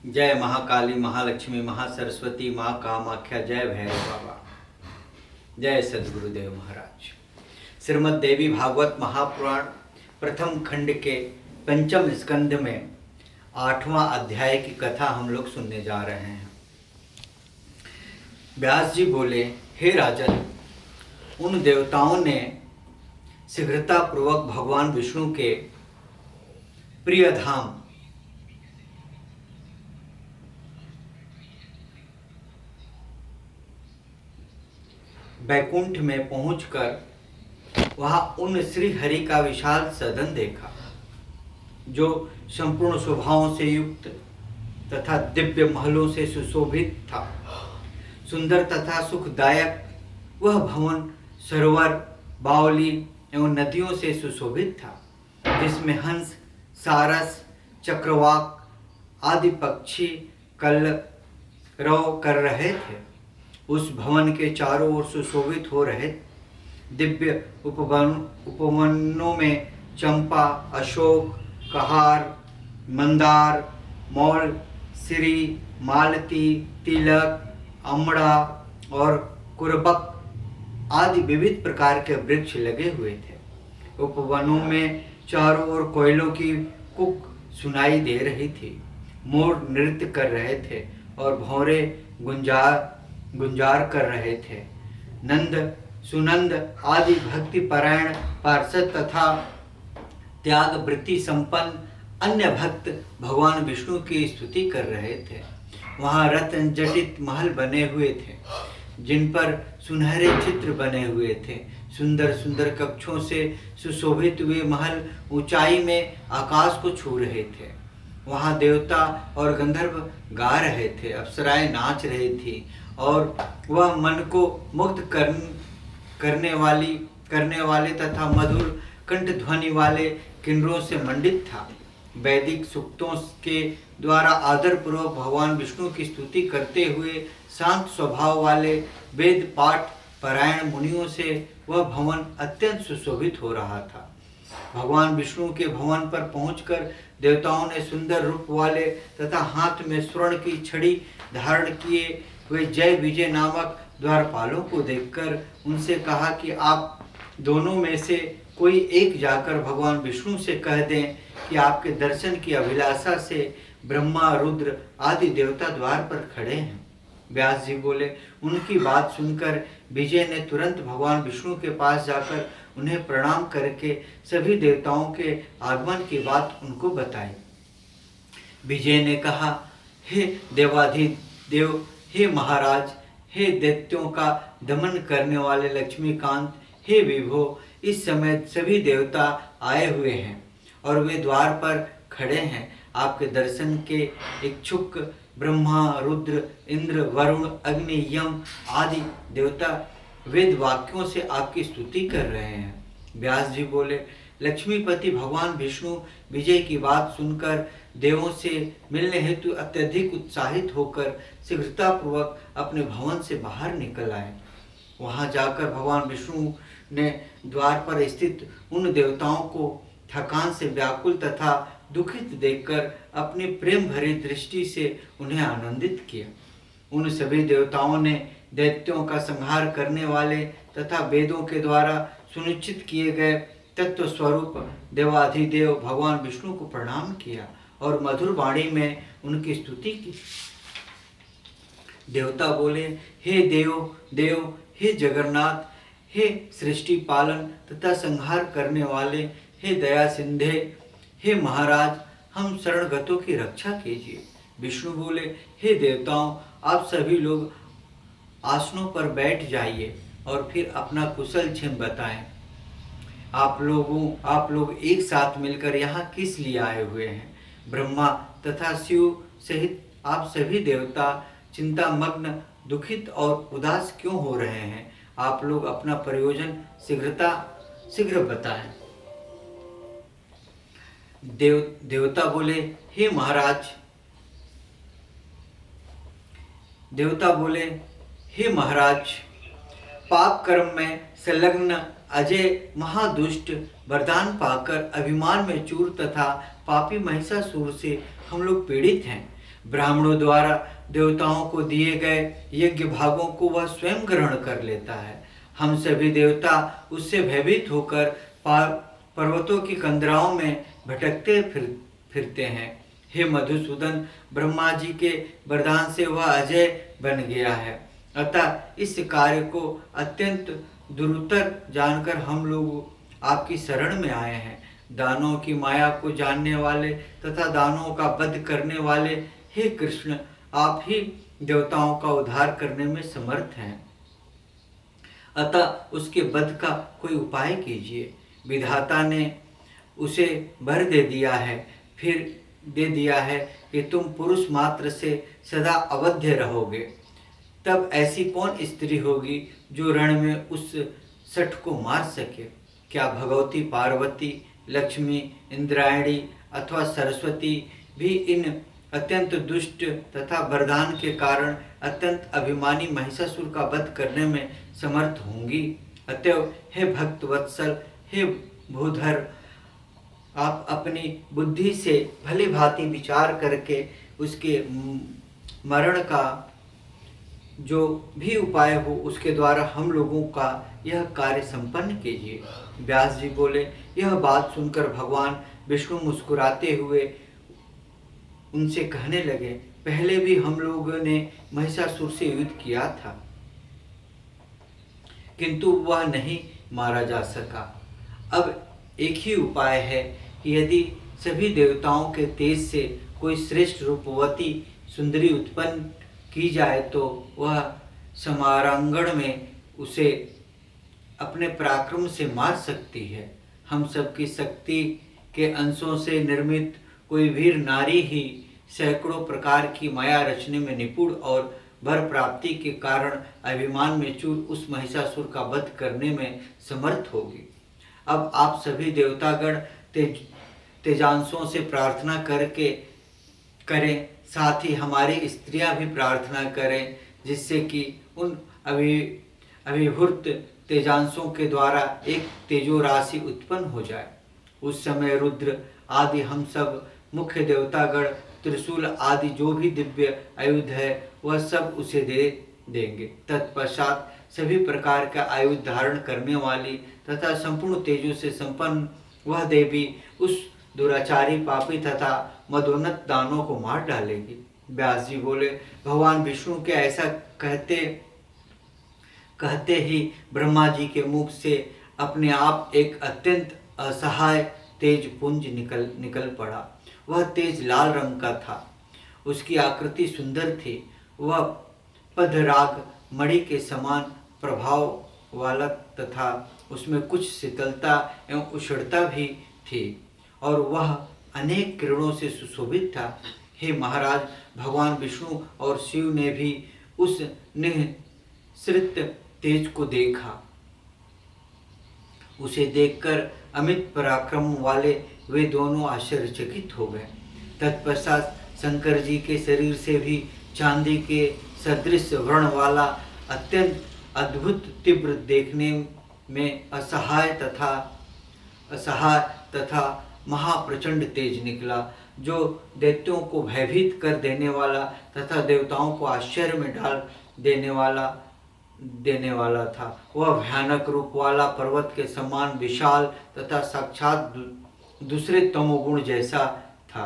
जय महाकाली, महालक्ष्मी, महासरस्वती, माँ कामाख्या, जय भैरव बाबा, जय सद्गुरुदेव महाराज। श्रीमद् देवी भागवत महापुराण प्रथम खंड के पंचम स्कंध में 8वां अध्याय की कथा हम लोग सुनने जा रहे हैं। व्यास जी बोले, हे राजन, उन देवताओं ने शीघ्रतापूर्वक भगवान विष्णु के प्रिय धाम बैकुंठ में पहुंचकर वहां उन श्री हरि का विशाल सदन देखा, जो संपूर्ण शोभाओं से युक्त तथा दिव्य महलों से सुशोभित था। सुंदर तथा सुखदायक वह भवन सरोवर, बावली एवं नदियों से सुशोभित था, जिसमें हंस, सारस, चक्रवाक आदि पक्षी कलरव कर रहे थे। उस भवन के चारों ओर सुशोभित हो रहे दिव्य उपवनों में चंपा, अशोक, कहार, मंदार, मौल, सिरी, मालती, तिलक, अमड़ा और कुरबक आदि विविध प्रकार के वृक्ष लगे हुए थे। उपवनों में चारों ओर कोयलों की कुक सुनाई दे रही थी। मोर नृत्य कर रहे थे और भौरे गुंजार कर रहे थे। नंद, सुनंद आदि भक्ति परायण पार्षद तथा त्याग वृत्ति संपन्न अन्य भक्त भगवान विष्णु की स्तुति कर रहे थे। वहाँ रत्न जटित महल बने हुए थे, जिन पर सुनहरे चित्र बने हुए थे। सुंदर सुंदर कक्षों से सुशोभित हुए महल ऊंचाई में आकाश को छू रहे थे। वहाँ देवता और गंधर्व गा रहे थे, अप्सराएं नाच रही थी और वह मन को मुक्त करने वाले तथा मधुर कंठ ध्वनि वाले किन्नरों से मंडित था। वैदिक सूक्तों के द्वारा आदर पूर्वक भगवान विष्णु की स्तुति करते हुए शांत स्वभाव वाले वेद पाठ परायण मुनियों से वह भवन अत्यंत सुशोभित हो रहा था। भगवान विष्णु के भवन पर पहुंचकर देवताओं ने सुंदर रूप वाले तथा हाथ में स्वर्ण की छड़ी धारण किए हुए जय विजय नामक द्वारपालों को देखकर उनसे कहा कि आप दोनों में से कोई एक जाकर भगवान विष्णु से कह दें कि आपके दर्शन की अभिलाषा से ब्रह्मा, रुद्र आदि देवता द्वार पर खड़े हैं। व्यास जी बोले, उनकी बात सुनकर विजय ने तुरंत भगवान विष्णु के पास जाकर उन्हें प्रणाम करके सभी देवताओं के आगमन की बात उनको बताई। विजय ने कहा, हे देवाधिदेव, हे महाराज, हे दैत्यों का दमन करने वाले लक्ष्मीकांत, हे विभो, इस समय सभी देवता आए हुए हैं और वे द्वार पर खड़े हैं। आपके दर्शन के इच्छुक ब्रह्मा, रुद्र, इंद्र, वरुण, अग्नि, यम आदि देवता वेद वाक्यों से आपकी स्तुति कर रहे हैं। व्यास जी बोले, लक्ष्मीपति भगवान विष्णु विजय की बात सुनकर देवों से मिलने हेतु अत्यधिक उत्साहित होकर शीघ्रतापूर्वक अपने भवन से बाहर निकल आए। वहां जाकर भगवान विष्णु ने द्वार पर स्थित उन देवताओं को थकान से व्याकुल तथा दुखित देखकर अपनी प्रेम भरी दृष्टि से उन्हें आनंदित किया। उन सभी देवताओं ने दैत्यों का संहार करने वाले तथा वेदों के द्वारा सुनिश्चित किए गए तत्व स्वरूप देवाधिदेव भगवान विष्णु को प्रणाम किया और मधुर वाणी में उनकी स्तुति की। देवता बोले, हे देव, हे जगन्नाथ, हे सृष्टि पालन तथा संहार करने वाले, हे दया सिंधे, हे महाराज, हम शरणगतों की रक्षा कीजिए। विष्णु बोले, हे देवताओं, आप सभी लोग आसनों पर बैठ जाइए और फिर अपना कुशल क्षेम बताएं। आप लोग एक साथ मिलकर यहाँ किस लिए आए हुए हैं? ब्रह्मा तथा शिव सहित आप सभी देवता चिंतामग्न, दुखित और उदास क्यों हो रहे हैं? आप लोग अपना प्रयोजन शीघ्र बताएं। देवता बोले, हे महाराज, पाप कर्म में संलग्न अजय महादुष्ट वरदान पाकर अभिमान में चूर तथा पापी महिषासुर से हम लोग पीड़ित हैं। ब्राह्मणों द्वारा देवताओं को दिए गए यज्ञ भागों को वह स्वयं ग्रहण कर लेता है। हम सभी देवता उससे भयभीत होकर पर्वतों की कंदराओं में भटकते फिरते हैं। हे मधुसूदन, ब्रह्मा जी के वरदान से वह अजय बन गया है। अतः इस कार्य को अत्यंत दुरुतर जानकर हम लोग आपकी शरण में आए हैं। दानों की माया को जानने वाले तथा दानों का वध करने वाले हे कृष्ण, आप ही देवताओं का उद्धार करने में समर्थ हैं। अतः उसके वध का कोई उपाय कीजिए। विधाता ने उसे वर दे दिया है कि तुम पुरुष मात्र से सदा अवध्य रहोगे। तब ऐसी कौन स्त्री होगी जो रण में उस सठ को मार सके? क्या भगवती पार्वती, लक्ष्मी, इंद्रायणी अथवा सरस्वती भी इन अत्यंत दुष्ट तथा वरदान के कारण अत्यंत अभिमानी महिषासुर का वध करने में समर्थ होंगी? अतएव हे भक्त वत्सल, हे भूधर, आप अपनी बुद्धि से भली भांति विचार करके उसके मरण का जो भी उपाय हो उसके द्वारा हम लोगों का यह कार्य संपन्न कीजिए। व्यास जी बोले। यह बात सुनकर भगवान विष्णु मुस्कुराते हुए उनसे कहने लगे, पहले भी हम लोगों ने महिषासुर से युद्ध किया था, किंतु वह नहीं मारा जा सका। अब एक ही उपाय है कि यदि सभी देवताओं के तेज से कोई श्रेष्ठ रूपवती सुंदरी उत्पन्न की जाए तो वह समारांगण में उसे अपने पराक्रम से मार सकती है। हम सबकी शक्ति के अंशों से निर्मित कोई वीर नारी ही सैकड़ों प्रकार की माया रचने में निपुण और वर प्राप्ति के कारण अभिमान में चूर उस महिषासुर का वध करने में समर्थ होगी। अब आप सभी देवतागण तेजांशों से प्रार्थना करें, साथ ही हमारी स्त्रियां भी प्रार्थना करें, जिससे कि उन अभिभूत तेजांशों के द्वारा एक तेजो राशि उत्पन्न हो जाए। उस समय रुद्र आदि हम सब मुख्य देवतागण त्रिशूल आदि जो भी दिव्य आयुध है वह सब उसे दे देंगे। तत्पश्चात सभी प्रकार का आयुध धारण करने वाली तथा संपूर्ण तेजों से संपन्न वह देवी उस दुराचारी, पापी तथा मदोन्नत दानों को मार डालेगी। व्यास जी बोले, भगवान विष्णु के ऐसा कहते ही ब्रह्मा जी के मुख से अपने आप एक अत्यंत असहाय तेज पुंज निकल पड़ा। वह तेज लाल रंग का था। उसकी आकृति सुंदर थी। वह पद्मराग मणि के समान प्रभाव वाला तथा उसमें कुछ शीतलता एवं उष्णता भी थी और वह अनेक किरणों से सुशोभित था। हे महाराज, भगवान विष्णु और शिव ने भी उस निःसृत तेज को देखा। उसे देखकर अमित पराक्रम वाले वे दोनों आश्चर्यचकित हो गए। तत्पश्चात शंकर जी के शरीर से भी चांदी के सदृश वर्ण वाला अत्यंत अद्भुत तीव्र देखने में असहाय तथा महाप्रचंड तेज निकला, जो दैत्यों को भयभीत कर देने वाला तथा देवताओं को आश्चर्य में डाल देने वाला था। वह भयानक रूप वाला पर्वत के समान विशाल तथा साक्षात दूसरे तमोगुण जैसा था।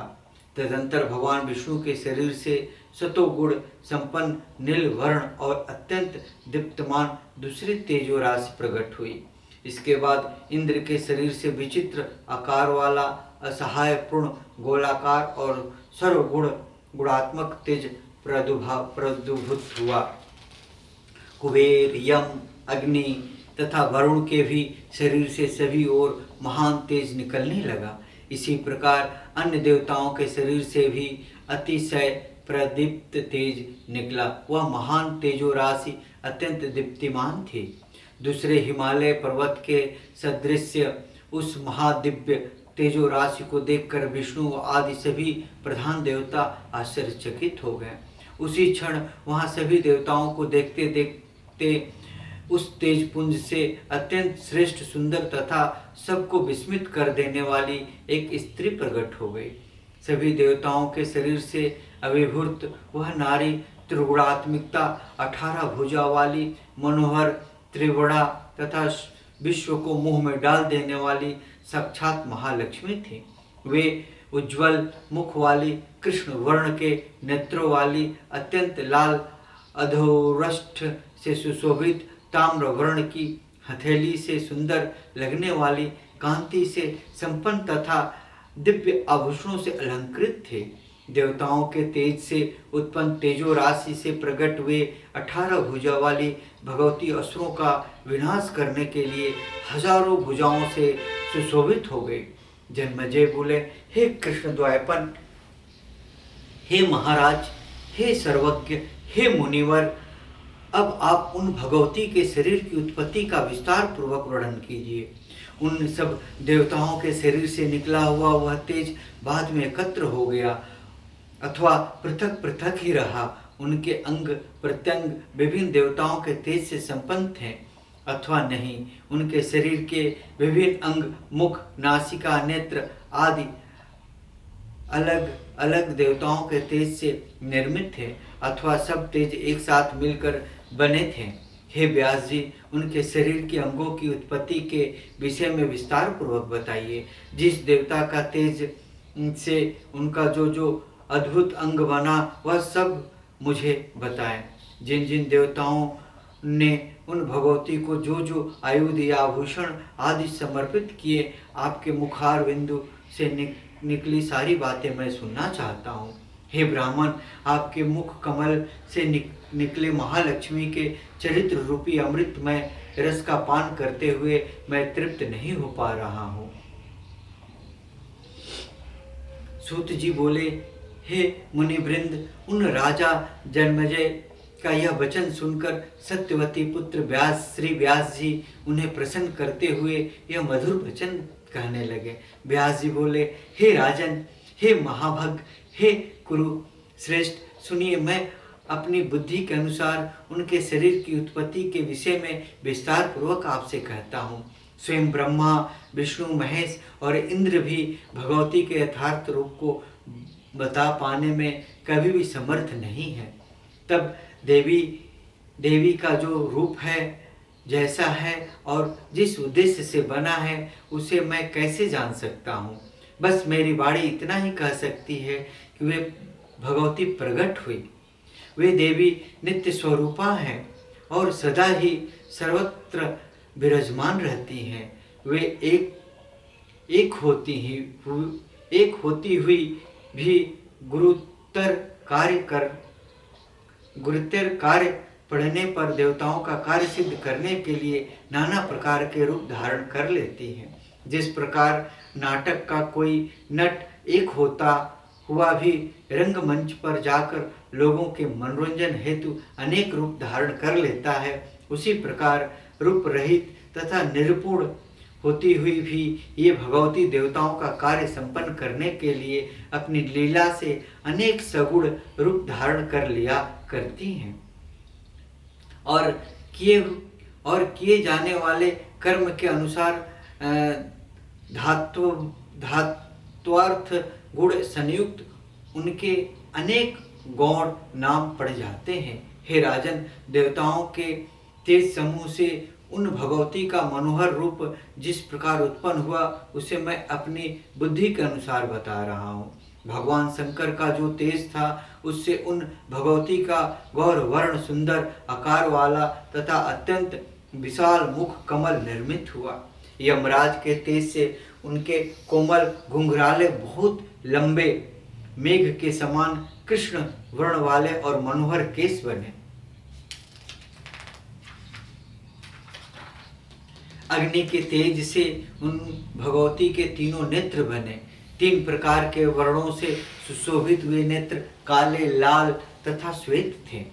तदंतर भगवान विष्णु के शरीर से सतोगुण संपन्न नील वर्ण और अत्यंत दीप्तमान दूसरी तेजो राशि प्रकट हुई। इसके बाद इंद्र के शरीर से विचित्र आकार वाला असहाय पूर्ण गोलाकार और गुणात्मक तेज प्रादुर्भूत हुआ। कुबेर, यम, अग्नि तथा वरुण के भी शरीर से सभी ओर महान तेज निकलने लगा। इसी प्रकार अन्य देवताओं के शरीर से भी अतिशय प्रदीप्त तेज निकला। वह महान तेजो राशि अत्यंत दीप्तिमान थी। दूसरे हिमालय पर्वत के सदृश उस महादिव्य तेजो राशि को देखकर विष्णु आदि सभी प्रधान देवता आश्चर्यचकित हो गए। उसी क्षण वहां सभी देवताओं को देखते देखते उस तेजपुंज से अत्यंत श्रेष्ठ, सुंदर तथा सबको विस्मित कर देने वाली एक स्त्री प्रकट हो गई। सभी देवताओं के शरीर से अविभूत वह नारी त्रिगुणात्मिकता 18 भुजा वाली मनोहर त्रिगुणा तथा विश्व को मुंह में डाल देने वाली साक्षात महालक्ष्मी थी। वे उज्ज्वल मुख वाली कृष्ण वर्ण के नेत्रों वाली अत्यंत लाल अधोरष्ठ से सुशोभित ताम्र वर्ण की हथेली से सुंदर लगने वाली कांति से संपन्न तथा दिव्य आभूषणों से अलंकृत थे। देवताओं के तेज से उत्पन्न तेजो राशि से प्रकट हुए 18 भुजा वाली भगवती असुरों का विनाश करने के लिए हजारों भुजाओं से सुशोभित हो गए। जन्मेजय बोले, हे कृष्ण द्वैपन, हे महाराज, हे सर्वज्ञ, हे मुनिवर, अब आप उन भगवती के शरीर की उत्पत्ति का विस्तार पूर्वक वर्णन कीजिए। उन सब देवताओं के शरीर से निकला हुआ वह तेज बाद में एकत्र हो गया अथवा पृथक पृथक ही रहा। उनके अंग प्रत्यंग विभिन्न देवताओं के तेज से संपन्न थे अथवा नहीं। उनके शरीर के विभिन्न अंग मुख, नासिका, नेत्र आदि अलग अलग देवताओं के तेज से निर्मित थे अथवा सब तेज एक साथ मिलकर बने थे। हे व्यास जी, उनके शरीर के अंगों की उत्पत्ति के विषय में विस्तार पूर्वक बताइए। जिस देवता का तेज से उनका जो जो अद्भुत अंग बना वह सब मुझे बताएं। जिन जिन देवताओं ने उन भगवती को जो जो आयुध या आभूषण आदि समर्पित किए, आपके मुखार बिंदु से निकली सारी बातें मैं सुनना चाहता हूँ। हे ब्राह्मण, आपके मुख कमल से निकले महालक्ष्मी के चरित्र रूपी अमृतमय रस का पान करते हुए मैं तृप्त नहीं हो पा रहा हूँ। सूत जी बोले, हे मुनिवृंद, उन राजा जन्मेजय का यह वचन सुनकर सत्यवती पुत्र व्यास श्री व्यास जी उन्हें प्रसन्न करते हुए यह मधुर वचन कहने लगे। व्यास जी बोले, हे राजन, हे महाभग, हे कुरु श्रेष्ठ, सुनिए, मैं अपनी बुद्धि के अनुसार उनके शरीर की उत्पत्ति के विषय में विस्तार पूर्वक आपसे कहता हूँ। स्वयं ब्रह्मा, विष्णु, महेश और इंद्र भी भगवती के यथार्थ रूप को बता पाने में कभी भी समर्थ नहीं है। तब देवी का जो रूप है, जैसा है और जिस उद्देश्य से बना है, उसे मैं कैसे जान सकता हूँ। बस मेरी वाणी इतना ही कह सकती है कि वे भगवती प्रकट हुई। वे देवी नित्य स्वरूपा हैं और सदा ही सर्वत्र विराजमान रहती हैं। वे एक होती हुई भी गुरुतर कार्य पढ़ने पर देवताओं का कार्य सिद्ध करने के लिए नाना प्रकार के रूप धारण कर लेती हैं। जिस प्रकार नाटक का कोई नट एक होता हुआ भी रंगमंच पर जाकर लोगों के मनोरंजन हेतु अनेक रूप धारण कर लेता है, उसी प्रकार रूप रहित तथा निरुपण होती हुई भी ये भगवती देवताओं का कार्य संपन्न करने के लिए अपनी लीला से अनेक सगुण रूप धारण कर लिया करती हैं और किए जाने वाले कर्म के अनुसार धात्वार्थ गुण संयुक्त उनके अनेक गौण नाम पड़ जाते हैं। हे राजन, देवताओं के तेज समूह से उन भगवती का मनोहर रूप जिस प्रकार उत्पन्न हुआ उसे मैं अपनी बुद्धि के अनुसार बता रहा हूँ। भगवान शंकर का जो तेज था उससे उन भगवती का गौर वर्ण सुंदर आकार वाला तथा अत्यंत विशाल मुख कमल निर्मित हुआ। यमराज के तेज से उनके कोमल घुंघराले बहुत लंबे मेघ के समान कृष्ण वर्ण वाले और मनोहर केश बने। अग्नि के तेज से उन भगवती के तीनों नेत्र बने। 3 प्रकार के वर्णों से सुशोभित हुए नेत्र काले, लाल तथा श्वेत थे।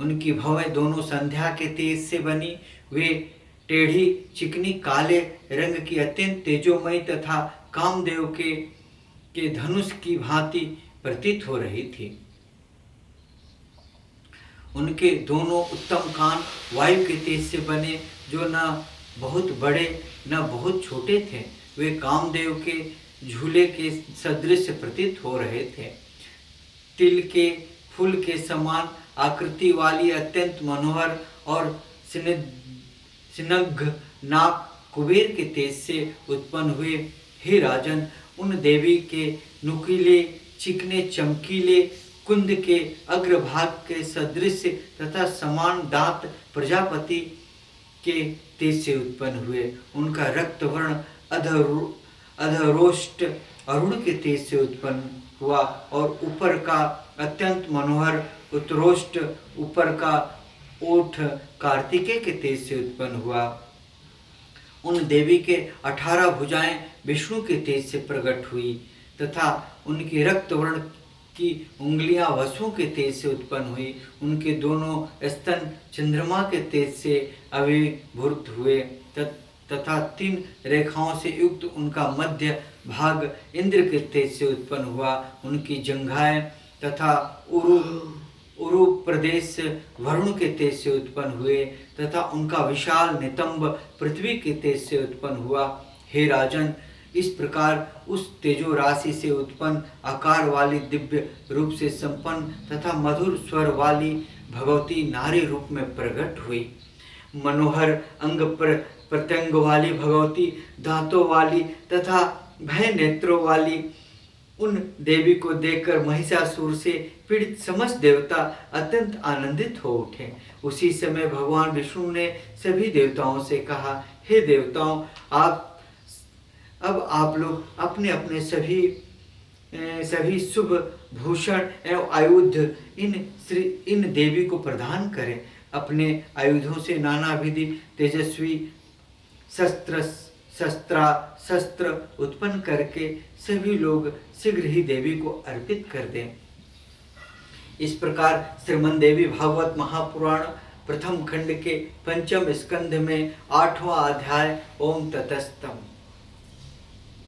उनकी भवें दोनों संध्या के तेज से बनी। वे टेढ़ी चिकनी काले रंग की अत्यंत तेजोमयी तथा कामदेव के धनुष की भांति प्रतीत हो रही थी। उनके दोनों उत्तम कान वायु के तेज से बने, जो न बहुत बड़े न बहुत छोटे थे। वे कामदेव के झूले के सदृश प्रतीत हो रहे थे। तिल के फूल के समान आकृति वाली अत्यंत मनोहर और स्निग्ध नाक कुबेर के तेज से उत्पन्न हुए। हे राजन, उन देवी के नुकीले चिकने चमकीले कुंद के अग्रभाग के सदृश तथा समान दांत प्रजापति के तेज से उत्पन्न हुए। उनका रक्त वर्ण अधरोष्ट अरुण के तेज से उत्पन्न हुआ और ऊपर का अत्यंत मनोहर उत्तरोष्ट ऊपर का ओठ कार्तिकेय के तेज से उत्पन्न हुआ। उन देवी के 18 भुजाएं विष्णु के तेज से प्रकट हुई तथा उनकी रक्त वर्ण की उंगलियां वसुओं के तेज से उत्पन्न हुई। उनके दोनों स्तन चंद्रमा के तेज से अभिभूत हुए तथा 3 रेखाओं से युक्त उनका मध्य भाग इंद्र के तेज से उत्पन्न हुआ। उनकी जंघाएं तथा उरु प्रदेश वरुण के तेज से उत्पन्न हुए तथा उनका विशाल नितंब पृथ्वी के तेज से उत्पन्न हुआ। हे राजन, इस प्रकार उस तेजो राशि से उत्पन्न आकार वाली दिव्य रूप से संपन्न तथा मधुर स्वर वाली भगवती नारी रूप में प्रकट हुई। मनोहर अंग प्रत्यंग वाली भगवती, दांतों वाली तथा भय नेत्रों वाली उन देवी को देखकर महिषासुर से पीड़ित समस्त देवता अत्यंत आनंदित हो उठे। उसी समय भगवान विष्णु ने सभी देवताओं से कहा, हे देवताओं, अब आप लोग अपने अपने सभी शुभ भूषण एवं आयुध इन देवी को प्रदान करें। अपने आयुधों से नाना विधि तेजस्वी शस्त्र उत्पन्न करके सभी लोग शीघ्र ही देवी को अर्पित कर दें। इस प्रकार श्रीमद् देवी भागवत महापुराण प्रथम खंड के 5वें स्कंध में 8वां अध्याय ओम ततस्तम।